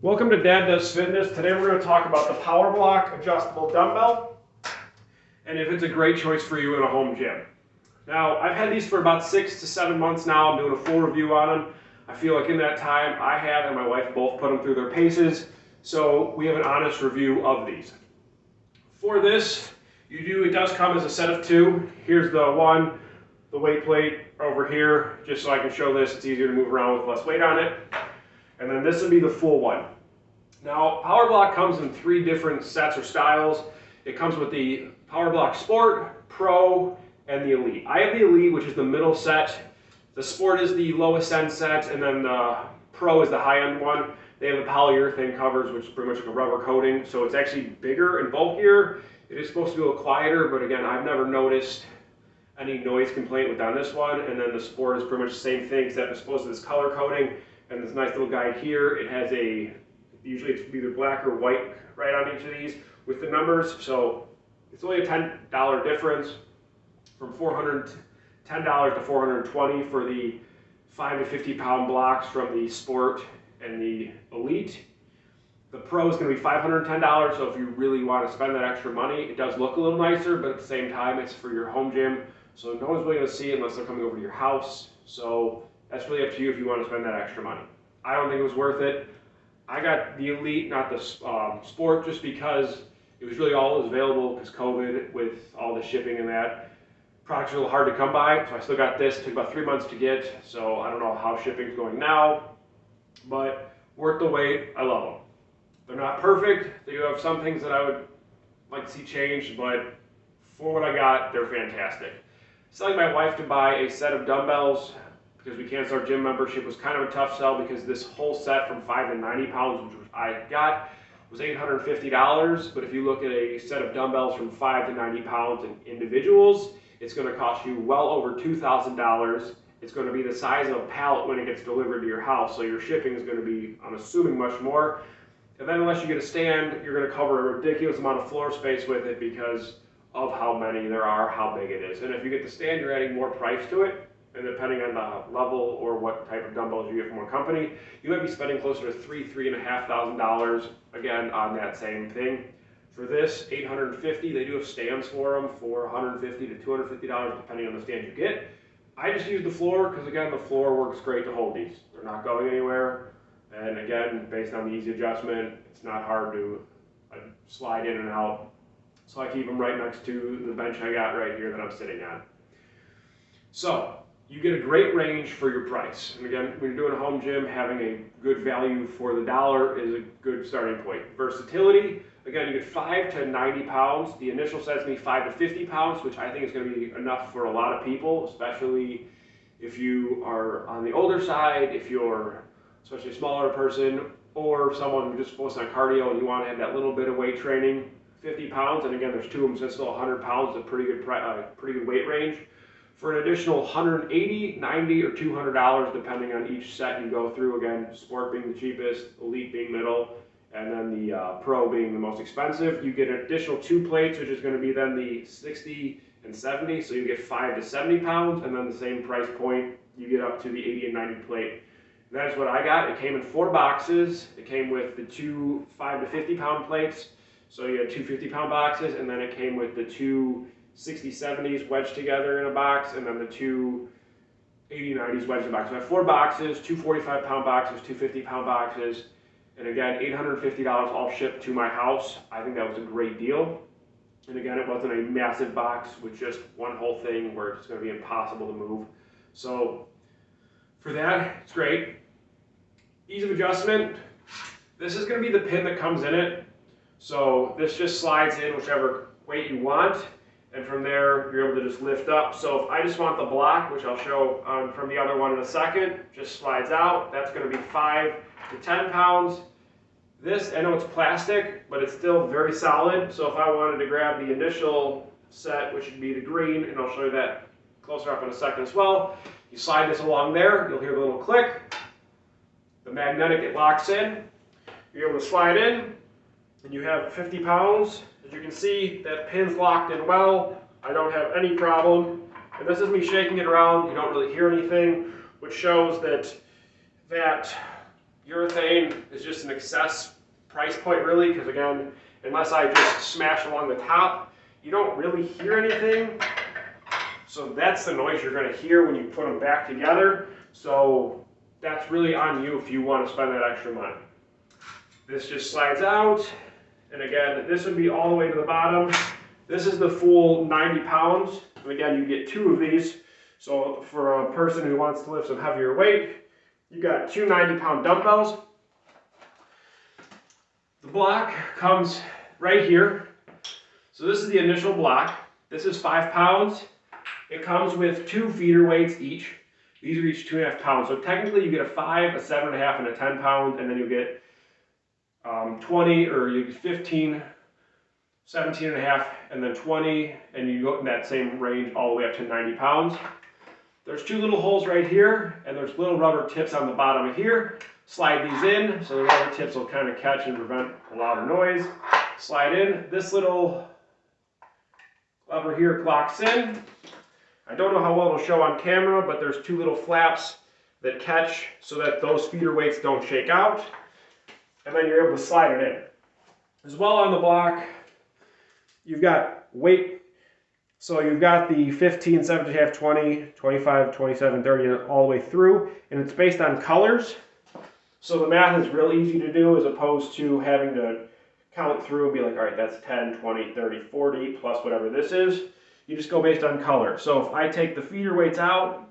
Welcome to Dad Does Fitness. Today we're going to talk about the Power Block adjustable dumbbell and if it's a great choice for you in a home gym. Now, I've had these for about 6 to 7 months now. I'm doing a full review on them. I feel like in that time I have and my wife both put them through their paces, so we have an honest review of these. For this, it does come as a set of two. Here's the one, the weight plate over here, just so I can show this. It's easier to move around with less weight on it. And then this would be the full one. Now, Power Block comes in 3 different sets or styles. It comes with the Power Block Sport, Pro, and the Elite. I have the Elite, which is the middle set. The Sport is the lowest end set, and then the Pro is the high end one. They have the polyurethane covers, which is pretty much like a rubber coating, so it's actually bigger and bulkier. It is supposed to be a little quieter, but again, I've never noticed any noise complaint on this one. And then the Sport is pretty much the same thing, except it's supposed to this color coating. And this nice little guide here, it has usually it's either black or white right on each of these with the numbers. So it's only a $10 difference from $410 to $420 for the 5 to 50 pound blocks from the Sport and the Elite. The Pro is going to be $510, so if you really want to spend that extra money, it does look a little nicer, but at the same time, it's for your home gym. So no one's really going to see it unless they're coming over to your house. So that's really up to you if you want to spend that extra money. I don't think it was worth it. I got the Elite, not the Sport, just because it was really all that was available because COVID with all the shipping and that. Products are a little hard to come by, so I still got this. It took about 3 months to get, so I don't know how shipping's going now, but worth the wait. I love them. They're not perfect. They do have some things that I would like to see changed, but for what I got, they're fantastic. Selling my wife to buy a set of dumbbells because we canceled our gym membership was kind of a tough sell because this whole set from 5 to 90 pounds, which I got, was $850. But if you look at a set of dumbbells from 5 to 90 pounds in individuals, it's going to cost you well over $2,000. It's going to be the size of a pallet when it gets delivered to your house. So your shipping is going to be, I'm assuming, much more. And then unless you get a stand, you're going to cover a ridiculous amount of floor space with it because of how many there are, how big it is. And if you get the stand, you're adding more price to it. And depending on the level or what type of dumbbells you get from a company, you might be spending closer to $3,500 again on that same thing. For this, $850. They do have stands for them for $150 to $250 depending on the stand you get. I just use the floor because again, the floor works great to hold these. They're not going anywhere. And again, based on the easy adjustment, it's not hard to slide in and out. So I keep them right next to the bench I got right here that I'm sitting on. So you get a great range for your price. And again, when you're doing a home gym, having a good value for the dollar is a good starting point. Versatility, again, you get 5 to 90 pounds. The initial says to me 5 to 50 pounds, which I think is going to be enough for a lot of people, especially if you are on the older side, if you're especially a smaller person, or someone who's just focused on cardio and you want to have that little bit of weight training. 50 pounds, and again, there's 2 of them, so it's still 100 pounds, a pretty good weight range. For an additional $180, $90, or $200, depending on each set you go through. Again, Sport being the cheapest, Elite being middle, and then the Pro being the most expensive. You get an additional 2 plates, which is going to be then the 60 and 70, so you get 5 to 70 pounds, and then the same price point, you get up to the 80 and 90 plate. And that is what I got. It came in 4 boxes. It came with the 2 5 to 50 pound plates. So you had 2 50-pound boxes, and then it came with the 2 60-70s wedged together in a box, and then the 2 80-90s wedged in a box. So I have 4 boxes, 2 45-pound boxes, 2 50-pound boxes, and again, $850 all shipped to my house. I think that was a great deal. And again, it wasn't a massive box with just one whole thing where it's going to be impossible to move. So for that, it's great. Ease of adjustment. This is going to be the pin that comes in it. So this just slides in whichever weight you want, and from there you're able to just lift up. So if I just want the block, which I'll show from the other one in a second, just slides out. That's going to be 5 to 10 pounds. This, I know it's plastic, but it's still very solid. So if I wanted to grab the initial set, which would be the green, and I'll show you that closer up in a second as well, you slide this along there, you'll hear the little click. The magnetic, it locks in. You're able to slide in. And you have 50 pounds. As you can see, that pin's locked in well. I don't have any problem. And this is me shaking it around. You don't really hear anything, which shows that Urethane is just an excess price point really, because again, unless I just smash along the top, you don't really hear anything. So that's the noise you're going to hear when you put them back together. So that's really on you if you want to spend that extra money. This just slides out. And again, this would be all the way to the bottom. This is the full 90 pounds. And again, you get 2 of these. So for a person who wants to lift some heavier weight, you got 2 90-pound dumbbells. The block comes right here. So this is the initial block. This is 5 pounds. It comes with 2 feeder weights each. These are each 2.5 pounds. So technically you get a 5, a 7.5, and a 10 pound, and then you get 20, or you get 15, 17.5, and then 20, and you go in that same range all the way up to 90 pounds. There's 2 little holes right here, and there's little rubber tips on the bottom of here. Slide these in, so the rubber tips will kind of catch and prevent a louder noise. Slide in. This little lever here locks in. I don't know how well it'll show on camera, but there's 2 little flaps that catch so that those feeder weights don't shake out. And then you're able to slide it in. As well on the block, you've got weight. So you've got the 15, 17.5, 20, 25, 27, 30, all the way through. And it's based on colors. So the math is real easy to do as opposed to having to count through and be like, all right, that's 10, 20, 30, 40, plus whatever this is. You just go based on color. So if I take the feeder weights out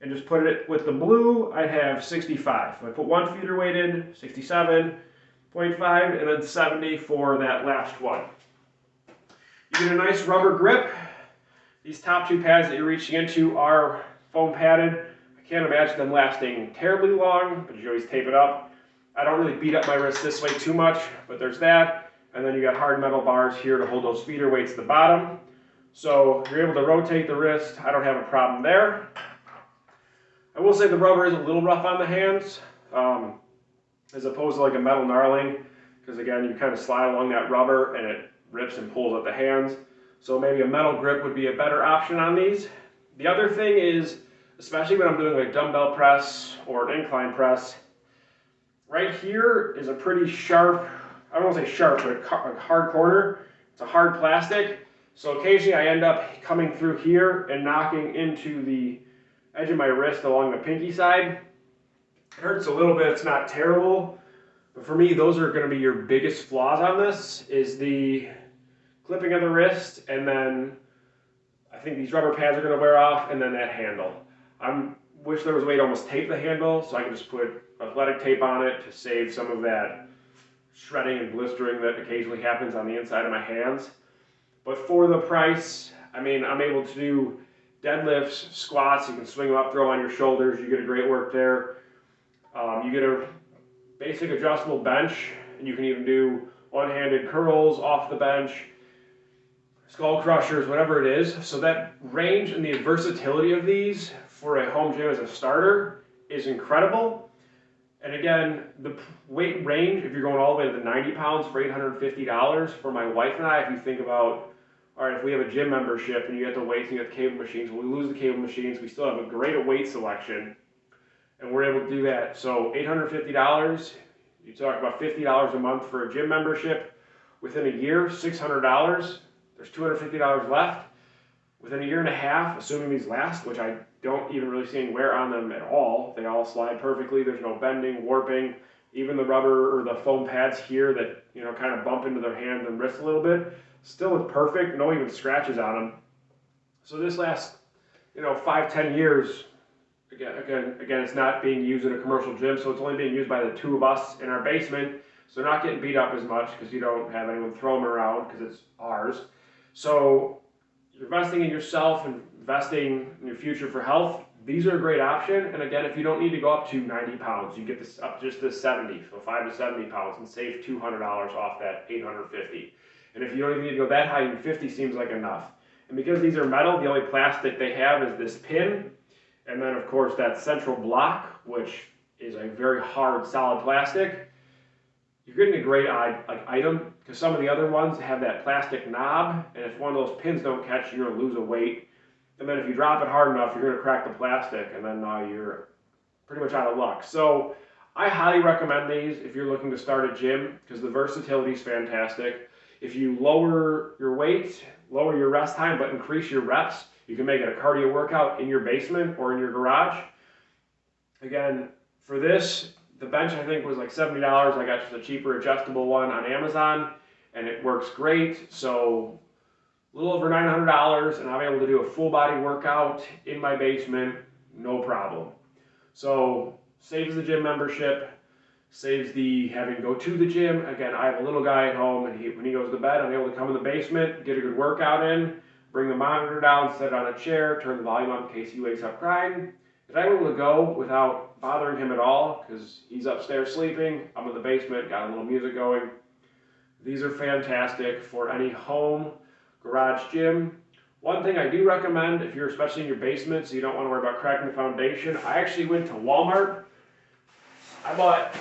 and just put it with the blue, I'd have 65. If I put 1 feeder weight in, 67.5, and then 70 for that last one. You get a nice rubber grip. These top 2 pads that you're reaching into are foam padded. I can't imagine them lasting terribly long, but you always tape it up. I don't really beat up my wrist this way too much, but there's that. And then you got hard metal bars here to hold those feeder weights at the bottom. So you're able to rotate the wrist. I don't have a problem there. I will say the rubber is a little rough on the hands, as opposed to like a metal knurling, because again, you kind of slide along that rubber and it rips and pulls at the hands. So maybe a metal grip would be a better option on these. The other thing is, especially when I'm doing like dumbbell press or an incline press, right here is a pretty sharp, I don't want to say sharp, but a hard corner. It's a hard plastic. So occasionally I end up coming through here and knocking into the edge of my wrist along the pinky side. It hurts a little bit, it's not terrible. But for me, those are going to be your biggest flaws on this, is the clipping of the wrist, and then I think these rubber pads are going to wear off, and then that handle. I wish there was a way to almost tape the handle so I could just put athletic tape on it to save some of that shredding and blistering that occasionally happens on the inside of my hands. But for the price, I mean, I'm able to do deadlifts, squats, you can swing them up, throw on your shoulders, you get a great work there. You get a basic adjustable bench, and you can even do one-handed curls off the bench, skull crushers, whatever it is. So that range and the versatility of these for a home gym as a starter is incredible. And again, the weight range, if you're going all the way to the 90 pounds for $850, for my wife and I, if you think about, all right, if we have a gym membership and you get the weights and you get the cable machines, when we lose the cable machines, we still have a great weight selection, and we're able to do that. So $850, you talk about $50 a month for a gym membership. Within a year, $600, there's $250 left. Within a year and a half, assuming these last, which I don't even really see any wear on them at all, they all slide perfectly, there's no bending, warping, even the rubber or the foam pads here that, you know, kind of bump into their hands and wrists a little bit, still look perfect, no even scratches on them. So this lasts, you know, 5-10 years. Again, it's not being used in a commercial gym, so it's only being used by the 2 of us in our basement. So they're not getting beat up as much because you don't have anyone throw them around because it's ours. So you're investing in yourself and investing in your future for health. These are a great option. And again, if you don't need to go up to 90 pounds, you get this up just to 70, so 5 to 70 pounds, and save $200 off that $850. And if you don't even need to go that high, even 50 seems like enough. And because these are metal, the only plastic they have is this pin. And then, of course, that central block, which is a very hard, solid plastic. You're getting a great item, because some of the other ones have that plastic knob, and if one of those pins don't catch, you're going to lose a weight. And then if you drop it hard enough, you're going to crack the plastic, and then now you're pretty much out of luck. So I highly recommend these if you're looking to start a gym because the versatility is fantastic. If you lower your weight, lower your rest time, but increase your reps, you can make it a cardio workout in your basement or in your garage. Again, for this, the bench I think was like $70. I got just a cheaper adjustable one on Amazon and it works great. So a little over $900 and I'm able to do a full body workout in my basement, no problem. So saves the gym membership, saves the having to go to the gym. Again, I have a little guy at home and when he goes to bed, I'm able to come in the basement, get a good workout in, bring the monitor down, set it on a chair, turn the volume up in case he wakes up crying. And I'm able to go without bothering him at all because he's upstairs sleeping. I'm in the basement, got a little music going. These are fantastic for any home, garage gym. One thing I do recommend, if you're especially in your basement so you don't want to worry about cracking the foundation, I actually went to Walmart. I bought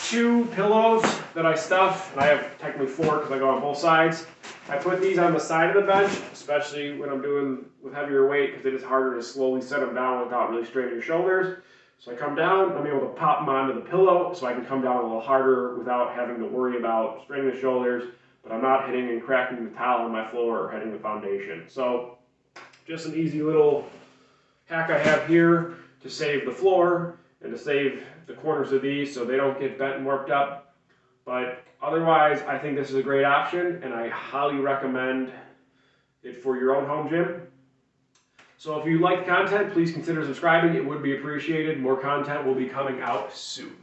2 pillows that I stuff, and I have technically 4 because I go on both sides. I put these on the side of the bench, especially when I'm doing with heavier weight because it is harder to slowly set them down without really straining your shoulders. So I come down, I'm able to pop them onto the pillow so I can come down a little harder without having to worry about straining the shoulders, but I'm not hitting and cracking the tile on my floor or hitting the foundation. So just an easy little hack I have here to save the floor and to save the corners of these so they don't get bent and warped up. But otherwise, I think this is a great option and I highly recommend it for your own home gym. So if you like the content, please consider subscribing. It would be appreciated. More content will be coming out soon.